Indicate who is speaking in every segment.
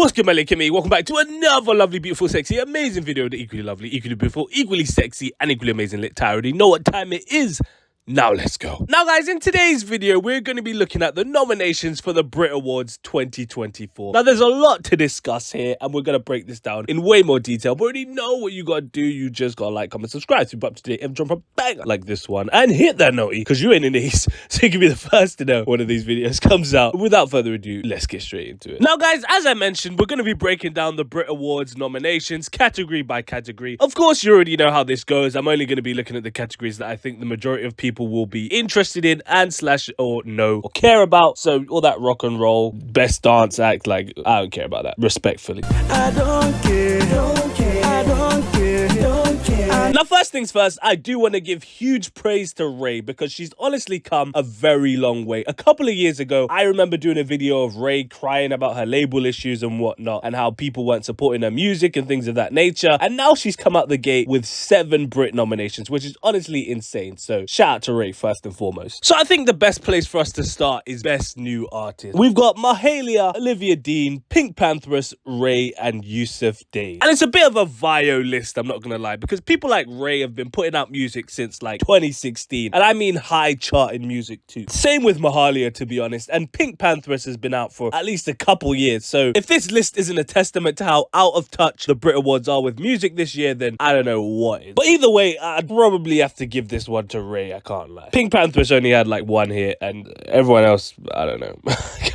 Speaker 1: What's good, my Kimmy? Welcome back to another lovely, beautiful, sexy, amazing video. The equally lovely, equally beautiful, equally sexy, and equally amazing lit. I already know what time it is. Now let's go. Now guys, in today's video, we're going to be looking at the nominations for the Brit Awards 2024. Now there's a lot to discuss here, and we're going to break this down in way more detail. But already know what you got to do. You just got to like, comment, subscribe to be up to date and drop a banger like this one. And hit that noti, because you ain't in these. So you can be the first to know one of these videos comes out. Without further ado, let's get straight into it. Now guys, as I mentioned, we're going to be breaking down the Brit Awards nominations category by category. Of course, you already know how this goes. I'm only going to be looking at the categories that I think the majority of people will be interested in and slash or know or care about. So all that rock and roll, best dance act, like I don't care about that, respectfully.
Speaker 2: I don't care, don't care, I don't care, don't care.
Speaker 1: Now first things first, I do want to give huge praise to Ray, because she's honestly come a very long way. A couple of years ago, I remember doing a video of Ray crying about her label issues and whatnot, and how people weren't supporting her music and things of that nature. And now she's come out the gate with 7 Brit nominations, which is honestly insane. So shout out to Ray first and foremost. So I think the best place for us to start is Best New Artist. We've got Mahalia, Olivia Dean, Pink Panthers, Ray, and Yusuf Dave. And it's a bit of a vio list, I'm not gonna lie, because people like Ray have been putting out music since like 2016, and I mean high charting music too. Same with Mahalia, to be honest, and Pink Panthers has been out for at least a couple years. So if this list isn't a testament to how out of touch the Brit Awards are with music this year, then I don't know what is. But either way, I'd probably have to give this one to Ray, I can't lie. Pink Panthers only had like 1 hit, and everyone else, I don't know.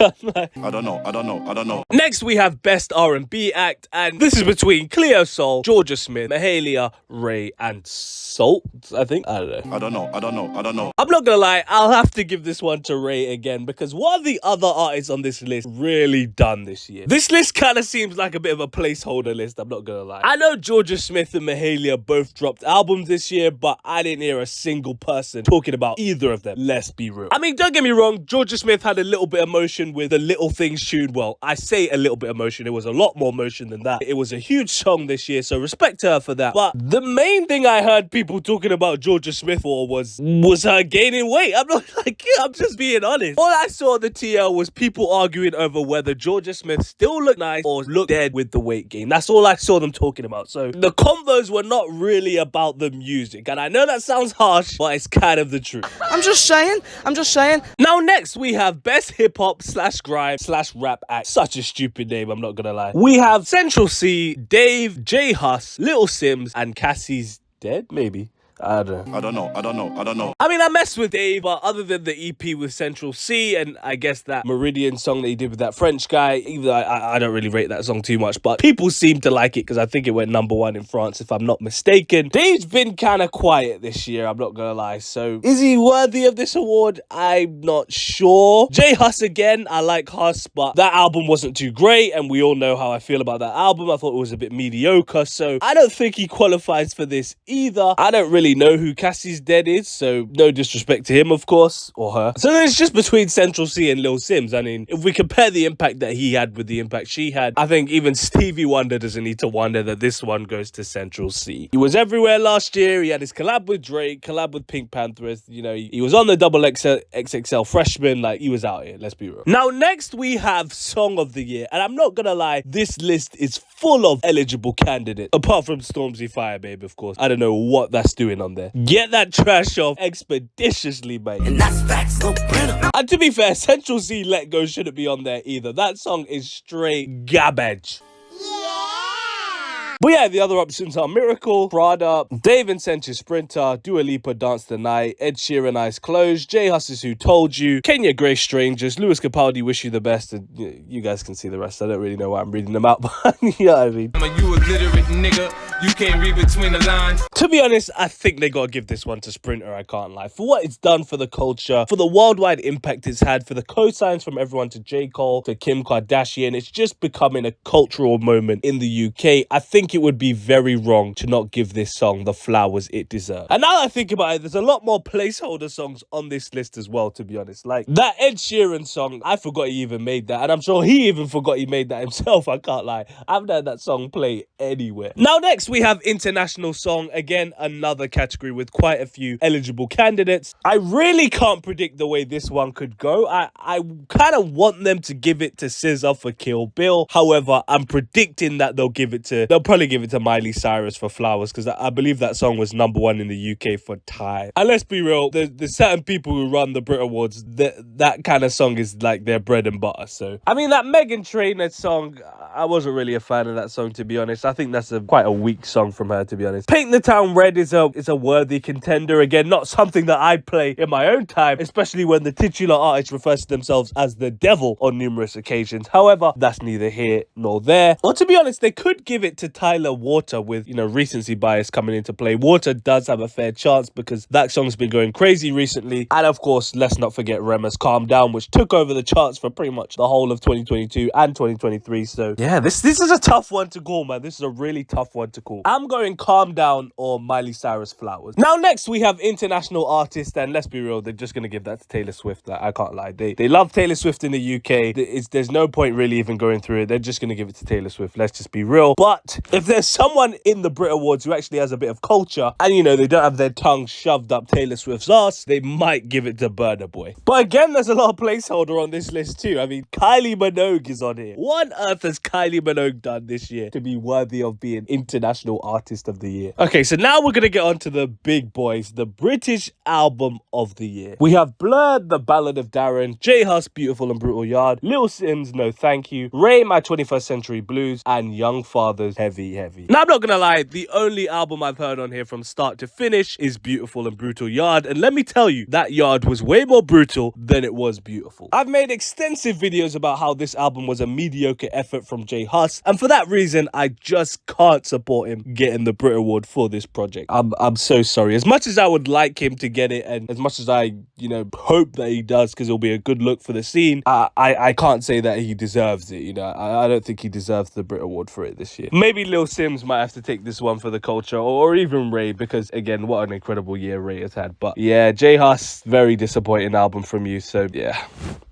Speaker 2: I don't know.
Speaker 1: Next, we have Best R&B Act, and this is between Cleo Sol, Georgia Smith, Mahalia, Ray, and Salt, I think. I don't know. I'm not gonna lie, I'll have to give this one to Ray again, because what have the other artists on this list really done this year? This list kind of seems like a bit of a placeholder list, I'm not gonna lie. I know Georgia Smith and Mahalia both dropped albums this year, but I didn't hear a single person talking about either of them. Let's be real. I mean, don't get me wrong, Georgia Smith had a little bit of motion with the Little Things tune. Well, I say a little bit of motion, it was a lot more motion than that. It was a huge song this year, so respect to her for that. But the main thing I heard people talking about Georgia Smith for was her gaining weight. I'm not like, yeah, I'm just being honest. All I saw on the TL was people arguing over whether Georgia Smith still looked nice or looked dead with the weight gain. That's all I saw them talking about. So the convos were not really about the music, and I know that sounds harsh, but it's kind of the truth.
Speaker 2: I'm just saying.
Speaker 1: Now next we have Best Hip Hop / Grime / Rap Act. Such a stupid name, I'm not gonna lie. We have Central C, Dave, J Hus, Little Sims, and Cassie's Dead, maybe. I don't know. I mean, I messed with Dave, but other than the EP with Central C and I guess that Meridian song that he did with that French guy, even though I don't really rate that song too much, but people seem to like it because I think it went #1 in France, if I'm not mistaken. Dave's been kind of quiet this year, I'm not gonna lie. So is he worthy of this award? I'm not sure. J Hus again, I like Hus, but that album wasn't too great, and we all know how I feel about that album. I thought it was a bit mediocre, so I don't think he qualifies for this either. I don't really know who Cassie's Dead is, so no disrespect to him, of course, or her. So then it's just between Central C and Lil Sims. I mean, if we compare the impact that he had with the impact she had, I think even Stevie Wonder doesn't need to wonder that this one goes to Central C. He was everywhere last year. He had his collab with Drake, collab with Pink Panthers. You know, he was on the XXL freshman. Like, he was out here, let's be real. Now next we have Song of the Year, and I'm not gonna lie, this list is full of eligible candidates, apart from Stormzy Fire Babe, of course. I don't know what that's doing on there. Get that trash off expeditiously, mate.
Speaker 2: And that's facts, no printer.
Speaker 1: And to be fair, Central C Let Go shouldn't be on there either. That song is straight garbage. But yeah, the other options are Miracle, Prada, Dave and Century Sprinter, Dua Lipa Dance the Night, Ed Sheeran Eyes Closed, J Hus is Who Told You, Kenya Grace Strangers, Lewis Capaldi Wish You the Best, and you guys can see the rest. I don't really know why I'm reading them out, but you know what I mean.
Speaker 3: You a literate nigga, you can't read between the lines.
Speaker 1: To be honest, I think they gotta give this one to Sprinter, I can't lie. For what it's done for the culture, for the worldwide impact it's had, for the cosigns from everyone to J. Cole, to Kim Kardashian, it's just becoming a cultural moment in the UK. I think think it would be very wrong to not give this song the flowers it deserves. And now that I think about it, there's a lot more placeholder songs on this list as well, to be honest. Like that Ed Sheeran song, I forgot he even made that, and I'm sure he even forgot he made that himself. I can't lie, I haven't heard that song play anywhere. Now next we have international song. Again, another category with quite a few eligible candidates. I really can't predict the way this one could go. I kind of want them to give it to SZA for Kill Bill. However, I'm predicting that they'll probably give it to Miley Cyrus for Flowers, because I believe that song was #1 in the UK for time. And let's be real, there's certain people who run the Brit Awards that kind of song is like their bread and butter. So I mean, that Meghan Trainor song, I wasn't really a fan of that song, to be honest. I think that's quite a weak song from her, to be honest. Paint the Town Red is a worthy contender. Again, not something that I'd play in my own time, especially when the titular artist refers to themselves as the devil on numerous occasions. However, that's neither here nor there. Or to be honest, they could give it to Tyler Water, with, you know, recency bias coming into play. Water does have a fair chance because that song's been going crazy recently. And of course, let's not forget Rema's Calm Down, which took over the charts for pretty much the whole of 2022 and 2023. So yeah, this is a tough one to call, man. This is a really tough one to call. I'm going Calm Down or Miley Cyrus Flowers. Now next we have international artists, and let's be real, they're just gonna give that to Taylor Swift. I can't lie, they love Taylor Swift in the UK. There's no point really even going through it. They're just gonna give it to Taylor Swift, let's just be real. But if there's someone in the Brit Awards who actually has a bit of culture, and you know, they don't have their tongue shoved up Taylor Swift's ass, they might give it to Burna Boy. But again, there's a lot of placeholder on this list too. I mean, Kylie Minogue is on here. What on earth has Kylie Minogue done this year to be worthy of being International Artist of the Year? Okay, so now we're gonna get on to the big boys, the British Album of the Year. We have Blur, The Ballad of Darren, J Hus, Beautiful and Brutal Yard, Lil Sims, No Thank You, Ray, My 21st Century Blues, and Young Father's Heavy Heavy. Now, I'm not gonna lie, the only album I've heard on here from start to finish is Beautiful and Brutal Yard, and let me tell you, that Yard was way more brutal than it was beautiful. I've made extensive videos about how this album was a mediocre effort from J Hus, and for that reason, I just can't support him getting the Brit Award for this project. I'm so sorry. As much as I would like him to get it, and as much as I, you know, hope that he does, because it'll be a good look for the scene, I can't say that he deserves it, you know. I don't think he deserves the Brit Award for it this year. Maybe Lil Sims might have to take this one for the culture, or even Ray, because again, what an incredible year Ray has had. But yeah, J Hus, very disappointing album from you, so yeah.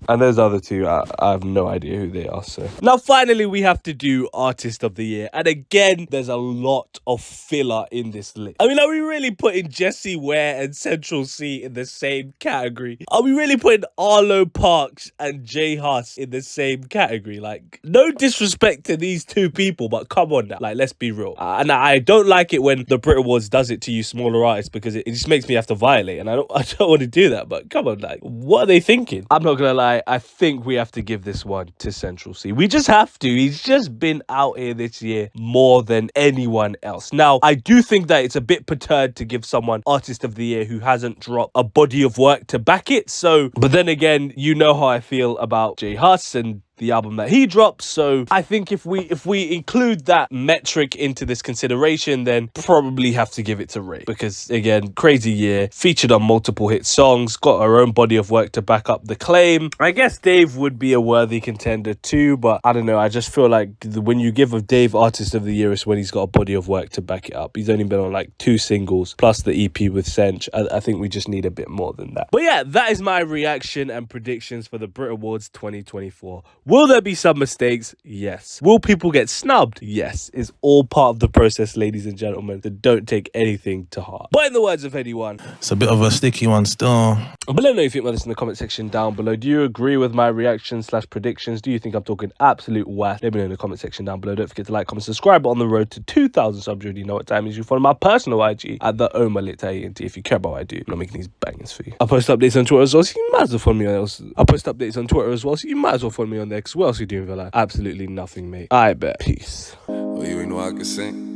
Speaker 1: And those other two, I have no idea who they are. So now finally we have to do Artist of the Year, and again there's a lot of filler in this list. I mean, are we really putting Jessie Ware and Central C in the same category? Are we really putting Arlo Parks and J Hus in the same category? Like, no disrespect to these two people, but come on now, like, let's be real. And I don't like it when the Brit Awards does it to you smaller artists, because it just makes me have to violate, and I don't want to do that. But come on, like, what are they thinking? I'm not gonna lie, I think we have to give this one to Central C. We just have to. He's just been out here this year more than anyone else. Now, I do think that it's a bit perturbed to give someone Artist of the Year who hasn't dropped a body of work to back it. So, but then again, you know how I feel about J Hus and the album that he dropped. So I think if we include that metric into this consideration, then probably have to give it to Ray, because again, crazy year, featured on multiple hit songs, got her own body of work to back up the claim. I guess Dave would be a worthy contender too, but I don't know, I just feel like when you give a Dave Artist of the Year, it's when he's got a body of work to back it up. He's only been on like 2 singles plus the EP with Sench. I think we just need a bit more than that. But yeah, that is my reaction and predictions for the Brit Awards 2024. Will there be some mistakes? Yes. Will people get snubbed? Yes. It's all part of the process, ladies and gentlemen. So don't take anything to heart. But in the words of anyone,
Speaker 4: it's a bit of a sticky one still.
Speaker 1: But let me know if you think about this in the comment section down below. Do you agree with my reactions / predictions? Do you think I'm talking absolute whack? Let me know in the comment section down below. Don't forget to like, comment, subscribe. On the road to 2,000 subs, you already know what time is. You follow my personal IG at theomalittyent. If you care about what I do, I'm not making these bangers for you. I post updates on Twitter as well, so you might as well follow me on else. I post updates on Twitter as well, so you might as well follow me on there. Because what else are you doing for life? Absolutely nothing, mate. I bet. Peace.
Speaker 5: Oh, you ain't know I could sing.